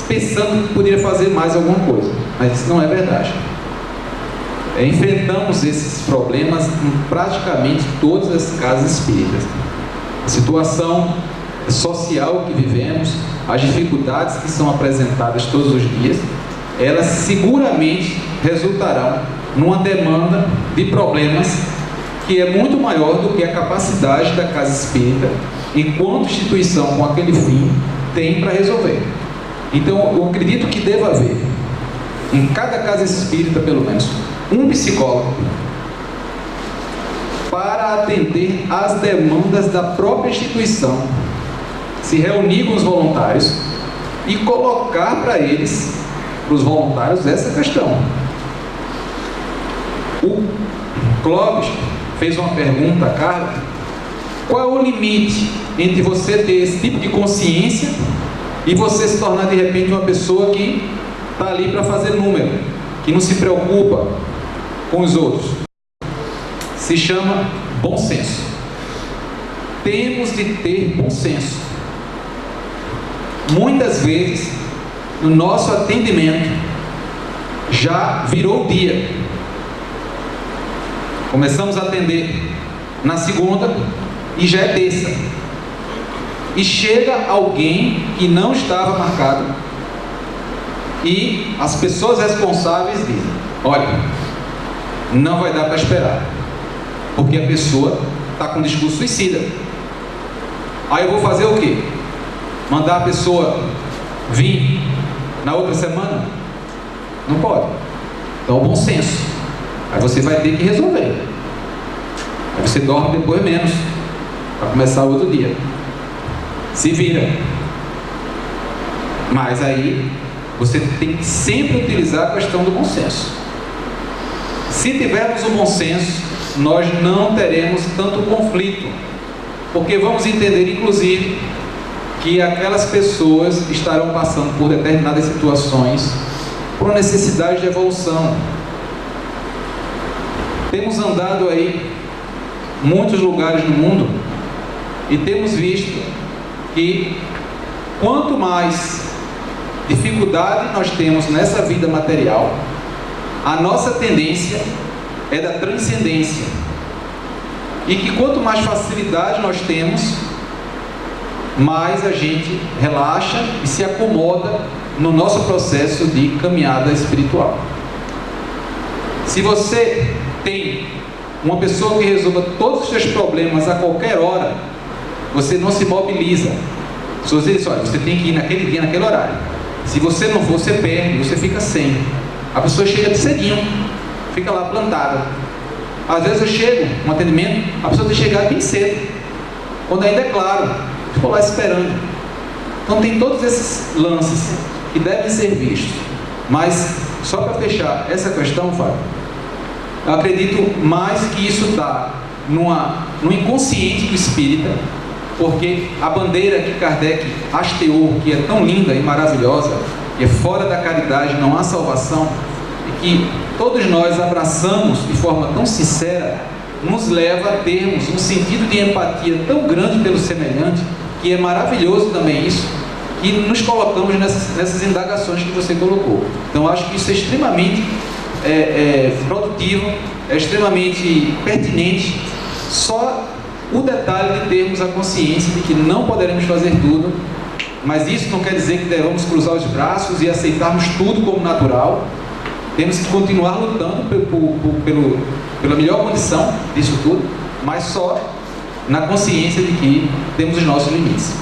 pensando que poderia fazer mais alguma coisa. Mas isso não é verdade. Enfrentamos esses problemas em praticamente todas as casas espíritas. A situação social que vivemos, as dificuldades que são apresentadas todos os dias, elas seguramente resultarão numa demanda de problemas que é muito maior do que a capacidade da casa espírita, enquanto instituição com aquele fim, tem para resolver. Então, eu acredito que deva haver, em cada casa espírita, pelo menos, um psicólogo para atender às demandas da própria instituição, se reunir com os voluntários e colocar para eles, para os voluntários, essa questão. O Clóvis fez uma pergunta, Carla: qual é o limite entre você ter esse tipo de consciência e você se tornar de repente uma pessoa que está ali para fazer número, que não se preocupa com os outros? Se chama bom senso. Temos de ter bom senso. Muitas vezes, no nosso atendimento, já virou o dia. Começamos a atender na segunda e já é terça. E chega alguém que não estava marcado e as pessoas responsáveis dizem: olha, não vai dar para esperar, porque a pessoa está com discurso suicida. Aí eu vou fazer o quê? Mandar a pessoa vir na outra semana? Não pode. Então, bom senso. Aí você vai ter que resolver. Aí você dorme depois menos, para começar o outro dia. Se vira. Mas aí você tem que sempre utilizar a questão do bom senso. Se tivermos o bom senso, nós não teremos tanto conflito, porque vamos entender, inclusive, que aquelas pessoas estarão passando por determinadas situações por necessidade de evolução. Temos andado aí muitos lugares no mundo e temos visto que quanto mais dificuldade nós temos nessa vida material, a nossa tendência é da transcendência, e que quanto mais facilidade nós temos, mais a gente relaxa e se acomoda no nosso processo de caminhada espiritual. Se você tem uma pessoa que resolva todos os seus problemas a qualquer hora, você não se mobiliza. Se você diz: olha, você tem que ir naquele dia, naquele horário, se você não for, você perde, você fica sem. A pessoa chega de cedinho, fica lá plantada. Às vezes eu chego no atendimento, a pessoa tem que chegar bem cedo, quando ainda é claro, ficou lá esperando. Então tem todos esses lances que devem ser vistos. Mas, só para fechar essa questão, Fábio, eu acredito mais que isso está no inconsciente do espírita, porque a bandeira que Kardec hasteou, que é tão linda e maravilhosa, que é fora da caridade não há salvação, e que todos nós abraçamos de forma tão sincera, nos leva a termos um sentido de empatia tão grande pelo semelhante, que é maravilhoso também isso, que nos colocamos nessas indagações que você colocou. Então acho que isso é extremamente produtivo, é extremamente pertinente. Só o detalhe de termos a consciência de que não poderemos fazer tudo Mas isso não quer dizer que devamos cruzar os braços e aceitarmos tudo como natural. Temos que continuar lutando pela melhor condição disso tudo, mas só na consciência de que temos os nossos limites.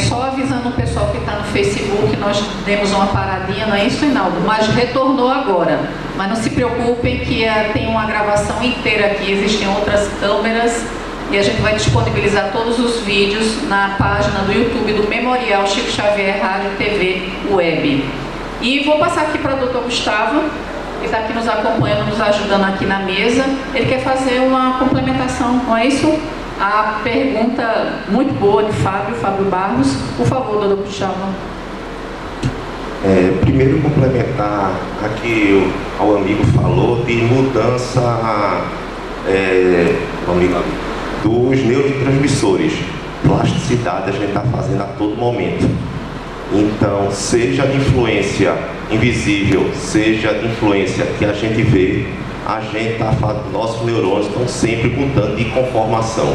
Só avisando o pessoal que está no Facebook, nós demos uma paradinha, não é isso, Reinaldo? Mas retornou agora. Mas não se preocupem que tem uma gravação inteira aqui, existem outras câmeras e a gente vai disponibilizar todos os vídeos na página do YouTube do Memorial Chico Xavier Rádio TV Web. E vou passar aqui para o Dr. Gustavo, que está aqui nos acompanhando, nos ajudando aqui na mesa. Ele quer fazer uma complementação, não é isso? A pergunta muito boa de Fábio Barros. Por favor, Dr. Gustavo. Primeiro, complementar aqui ao amigo falou de mudança dos neurotransmissores. Plasticidade a gente está fazendo a todo momento. Então, seja de influência invisível, seja de influência que a gente vê, a gente está falando, nossos neurônios estão sempre mudando de conformação.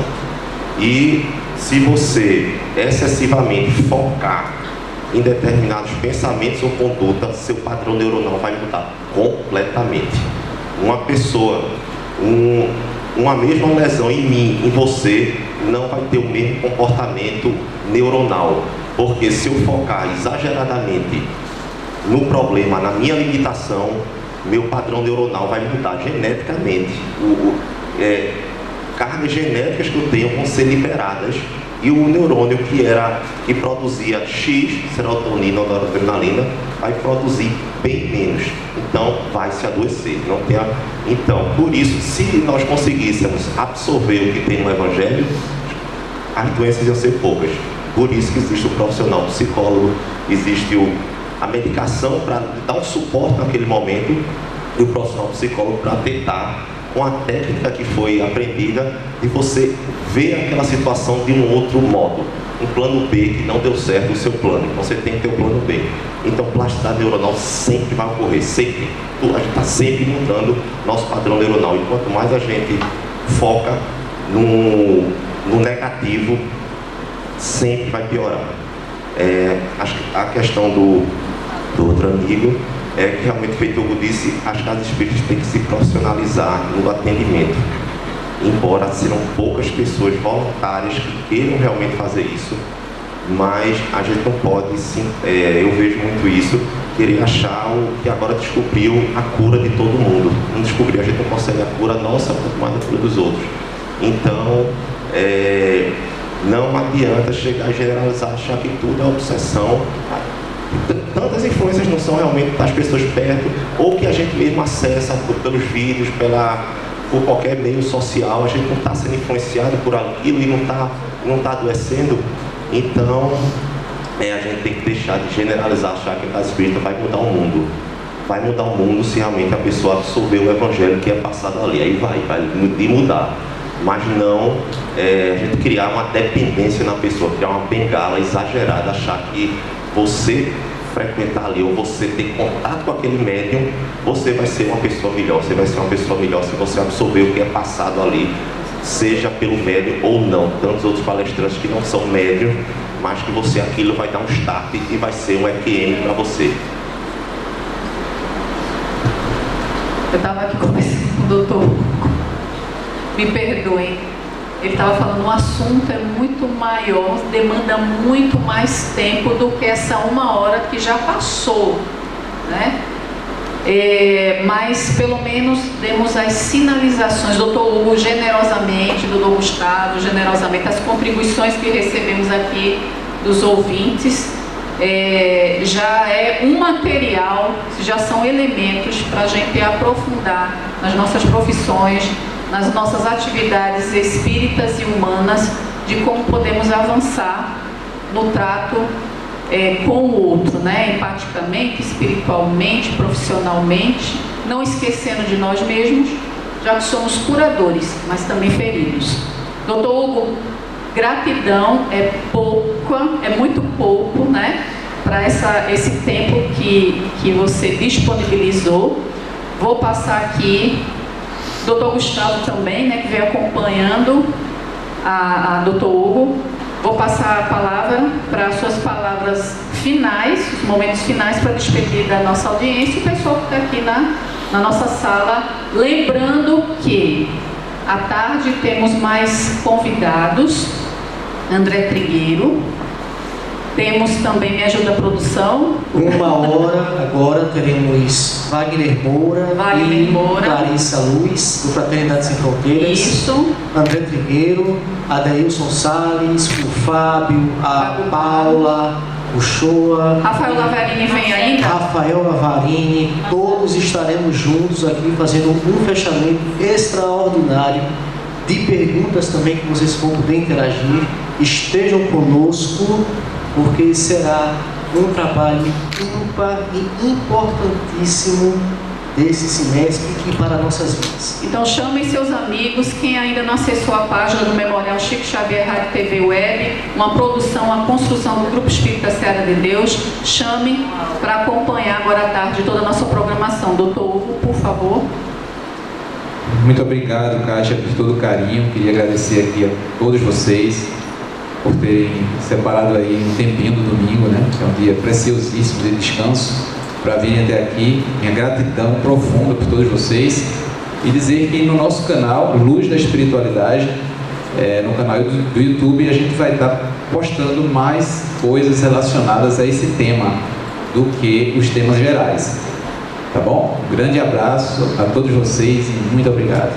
E se você excessivamente focar em determinados pensamentos ou conduta, seu padrão neuronal vai mudar completamente. Uma pessoa, uma mesma lesão em mim, em você, não vai ter o mesmo comportamento neuronal. Porque se eu focar exageradamente no problema, na minha limitação, meu padrão neuronal vai mudar geneticamente. Cargas genéticas que eu tenho vão ser liberadas e o neurônio que produzia X, serotonina ou noradrenalina, vai produzir bem menos. Então, vai se adoecer. Então, por isso, se nós conseguíssemos absorver o que tem no Evangelho, as doenças iam ser poucas. Por isso que existe o profissional psicólogo, existe a medicação para dar um suporte naquele momento e o profissional psicólogo para tentar, com a técnica que foi aprendida, de você ver aquela situação de um outro modo. Um plano B que não deu certo o seu plano, então você tem que ter o plano B. Então, plasticidade neuronal sempre vai ocorrer, sempre. A gente está sempre mudando nosso padrão neuronal e quanto mais a gente foca no negativo, sempre vai piorar. Acho que a questão do outro amigo é que realmente, feito o Hugo disse, as casas espíritas têm que se profissionalizar no atendimento. Embora sejam poucas pessoas voluntárias que queiram realmente fazer isso, mas a gente não pode, sim, eu vejo muito isso, querer achar o que agora descobriu a cura de todo mundo. Não descobriu, a gente não consegue a cura nossa, quanto mais a cura dos outros. Então, não adianta chegar a generalizar, achar que tudo é obsessão. Tantas influências não são realmente das pessoas perto, ou que a gente mesmo acessa pelos vídeos, por qualquer meio social, a gente não está sendo influenciado por aquilo e não tá adoecendo. Então, a gente tem que deixar de generalizar, achar que a casa espírita vai mudar o mundo. Vai mudar o mundo se realmente a pessoa absorver o evangelho que é passado ali. Aí vai mudar. Mas não a gente criar uma dependência na pessoa, criar uma bengala exagerada, achar que você frequentar ali ou você ter contato com aquele médium, você vai ser uma pessoa melhor. Você vai ser uma pessoa melhor se você absorver o que é passado ali, seja pelo médium ou não. Tantos outros palestrantes que não são médium, mas que aquilo vai dar um start e vai ser um EQM para você. Eu estava aqui conversando com o doutor, me perdoem, ele estava falando, o assunto é muito maior, demanda muito mais tempo do que essa 1 hora que já passou, né? Mas pelo menos demos as sinalizações, doutor Hugo generosamente, doutor Gustavo generosamente, as contribuições que recebemos aqui dos ouvintes, já é um material, já são elementos para a gente aprofundar nas nossas profissões, nas nossas atividades espíritas e humanas, de como podemos avançar no trato com o outro, né? Empaticamente, espiritualmente, profissionalmente, não esquecendo de nós mesmos, já que somos curadores, mas também feridos. Doutor Hugo, gratidão, é muito pouco, né? Para esse tempo que você disponibilizou. Vou passar aqui Dr. Gustavo também, né, que vem acompanhando a Dr. Hugo. Vou passar a palavra para as suas palavras finais, os momentos finais para despedir da nossa audiência e o pessoal que está aqui na nossa sala. Lembrando que à tarde temos mais convidados. André Trigueiro. Temos também Me Ajuda a Produção. 1 hora agora teremos Wagner Moura e Clarissa Luz, do Fraternidade Sem Fronteiras. Isso. André Trigueiro, Adeilson Salles, o Fábio, a Paula, o Shoa. Rafael Lavarini vem ainda? Rafael Lavarini, todos estaremos juntos aqui fazendo um fechamento extraordinário de perguntas também que vocês vão poder interagir. Estejam conosco, porque será um trabalho ímpar e importantíssimo desse semestre e para nossas vidas. Então chamem seus amigos, quem ainda não acessou a página do Memorial Chico Xavier Rádio TV Web, uma produção, uma construção do Grupo Espírita Seara de Deus, chamem para acompanhar agora à tarde toda a nossa programação. Doutor Hugo, por favor. Muito obrigado, Kátia, por todo o carinho. Queria agradecer aqui a todos vocês por terem separado aí um tempinho do domingo, né? Que é um dia preciosíssimo de descanso, para virem até aqui. Minha gratidão profunda por todos vocês. E dizer que no nosso canal, Luz da Espiritualidade, no canal do YouTube, a gente vai estar postando mais coisas relacionadas a esse tema do que os temas gerais. Tá bom? Um grande abraço a todos vocês e muito obrigado.